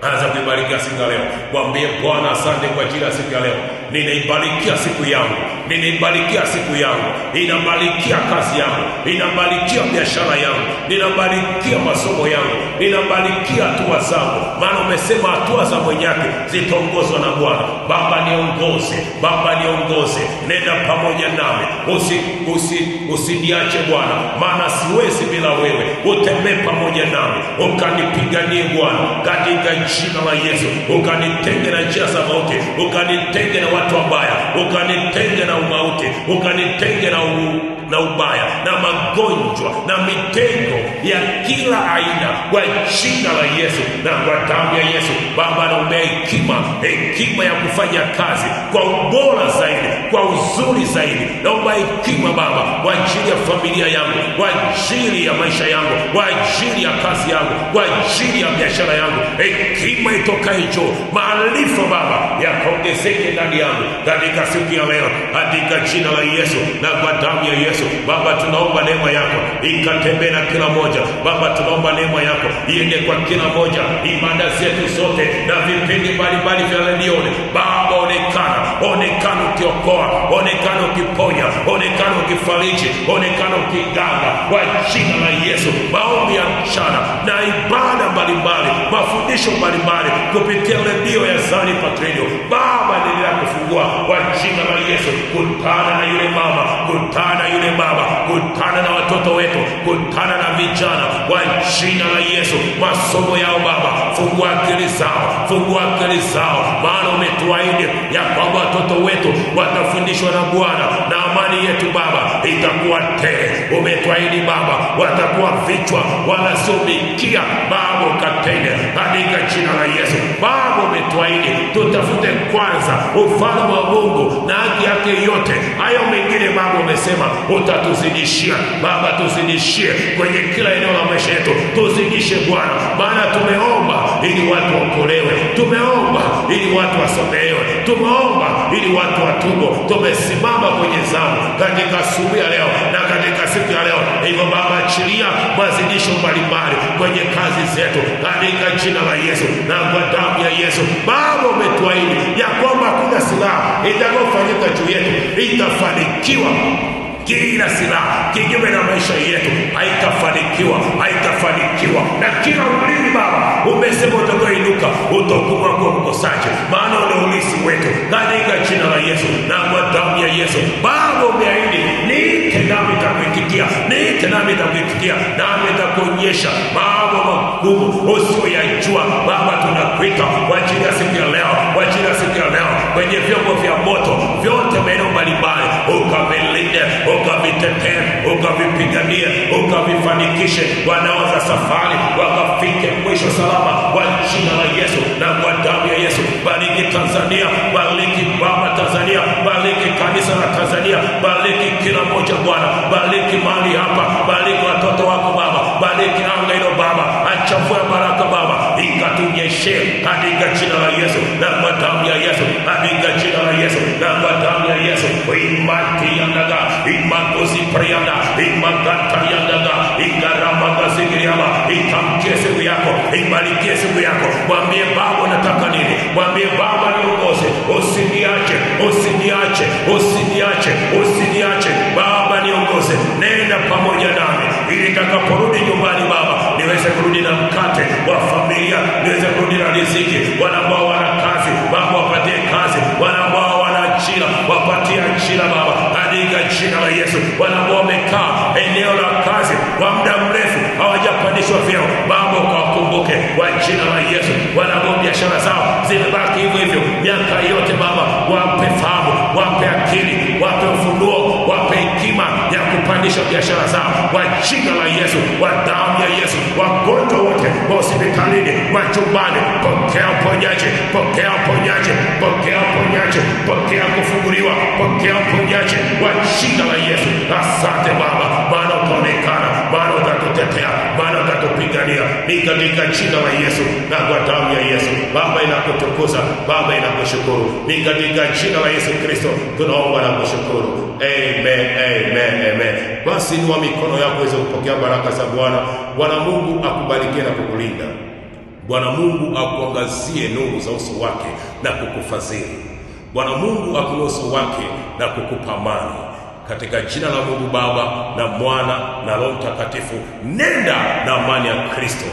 Anza kuibarikia siku ya leo. Mwambie Bwana asante kwa ajili ya siku ya leo. Ninaibarikia siku yangu. Ninaibarikia siku yangu. Ninabarikia kazi yangu. Ninabarikia biashara yangu. Ninabarikia masomo yangu. Ninabarikia hatua zangu. Maana umesema hatua za mwenye haki zitaongozwa na Bwana. Baba niongoze. Baba niongoze. Nenda pamoja nami. Usiniache Bwana. Maana siwezi bila wewe. Utembee pamoja nami. Ukanipiganie Bwana. Katika jina la Yesu. Ukanitenge na njia za mauti. Ukanitenge na watu wabaya. Ukanitenge na umauti. Ukanitenge na ubaya na magonjwa na mitego ya kila aina kwa jina la Yesu na kwa damu ya Yesu. Baba naombea hekima ya kufanya kazi kwa ubora zaidi, kwa uzuri zaidi. Naomba hekima Baba kwa ajili ya familia yangu, kwa ajili ya maisha yangu, kwa ajili ya kazi yangu, kwa ajili ya biashara yangu. Hekima itokayo juu, maarifa Baba yakaongezeke ndani yangu katika siku ya leo, katika jina la Yesu na kwa damu ya Yesu. Baba tunaomba neema yako ikatembee na kila moja. Baba tunaomba neema yako iende kwa kila moja, ibada zetu zote na vipindi mbalimbali vya redioni. Baba onekana ukiokoa, onekana ukiponya, onekana ukifariji, onekana ukiganga kwa jina la Yesu. Maombi ya mchana na ibada mbalimbali, mafundisho mbalimbali kupitia redio ya Zani Patrino. Baba endelea kufungua kwa jina la Yesu. Kutana na yule mama, kutana na yule baba, kutana na watoto wetu, kutana na vijana kwa jina la Yesu. Masomo yao Baba, fungua akili zao, fungua akili zao, maana umetuahidi ya kwamba watoto wetu watafundishwa na Bwana na amani yetu Baba itakuwa tele. Umetuahidi Baba watakuwa vichwa wala sio mikia. Baba ukatende katika jina la Yesu. Baba umetuahidi tutafute kwanza ufalme wa Mungu na haki yake yote, hayo mengine Baba umesema utatuzidishia. Baba tuzidishie kwenye kila eneo la maisha yetu, tuzidishe Bwana, maana tumeomba ili watu waokolewe, tumeomba ili watu wasamehewe, tumeomba ili watu watubu. Tumesimama kwenye zamu katika asubuhi ya leo na katika siku ya leo. Hivyo Baba achilia mazidisho mbalimbali kwenye kazi zetu katika jina la Yesu na kwa damu ya Yesu. Baba umetuahidi ya kwamba kuna silaha itakayofanyika juu yetu itafanikiwa. Kila silaha kinyume na maisha yetu haitafanikiwa, haitafanikiwa. Na kila ulimi Baba umesema utakaoinuka utakuwa kwa mkosaji, maana ule ulisi wetu katika jina la Yesu na kwa damu ya Yesu. Baba umeahidi niite nami nitakuitikia, niite nami nitakuitikia, nami nitakuonyesha mambo magumu usiyoyajua. Baba tunakuita kwa ajili ya siku ya leo, kwa ajili ya siku ya leo, kwenye vyombo vya moto vyote maeneo mbalimbali, ukavilinde, ukavitetee, ukavipiganie, ukavifanikishe. Wanaoanza safari wakafike mwisho salama kwa jina la Yesu na kwa damu ya Yesu. Bariki Tanzania, bariki Baba Tanzania, bariki kanisa la Tanzania, bariki kila mmoja Bwana, bariki mahali hapa, bariki watoto wako Baba, bariki anga hilo Baba, achafue baraka Baba ikatunyeshe katika jina la Yesu na kwa damu ya Yesu, katika jina la Yesu na kwa damu ya Yesu. Imati yandaga, imakosi priyanda, imagata yandaga, igaramaga sigiriama. Itamkie siku yako, ibarikie siku yako. Mwambie Baba nataka nini, mwambie Baba niongoze, usiniache, usiniache, usiniache, usiniache. Baba niongoze, nenda pamoja nami ili nitakaporudi nyumbani Baba niweze kurudi na mkate wa familia, niweze kurudi na riziki. Wana ambao wana kazi Baba wapatie kazi, wana ambao wana ajira wapatie ajira Baba katika jina la Yesu. Wana ambao wamekaa eneo la kazi kwa muda mrefu hawajapandishwa vyeo Baba ukawakumbuke kwa jina la Yesu. Wana ambao biashara zao zimebaki hivyo hivyo miaka yote Baba wape fahamu, wape akili, wape ufunuo, wape hekima ya kupandisha biashara zao kwa jina la Yesu, kwa damu ya Yesu. Wagonjwa wote wa hospitalini, majumbani, pokea uponyaji, pokea uponyaji, pokea uponyaji, pokea kufunguliwa, pokea uponyaji kwa jina la Yesu. Asante Baba, maana utaonekana, maana utatutetea, maana utatupigania. Ni katika jina la Yesu na kwa damu ya Yesu. Baba inakutukuza, Baba inakushukuru. Ni katika jina la Yesu Kristo tunaomba na kushukuru. Amen, amen, amen. Basi inua mikono yako uweze kupokea baraka za Bwana. Bwana Mungu akubarikie na kukulinda. Bwana Mungu akuangazie nuru za uso wake na kukufadhili. Bwana Mungu akuinue uso wake na kukupa amani. Katika jina la Mungu Baba na Mwana na Roho Mtakatifu, nenda na amani ya Kristo.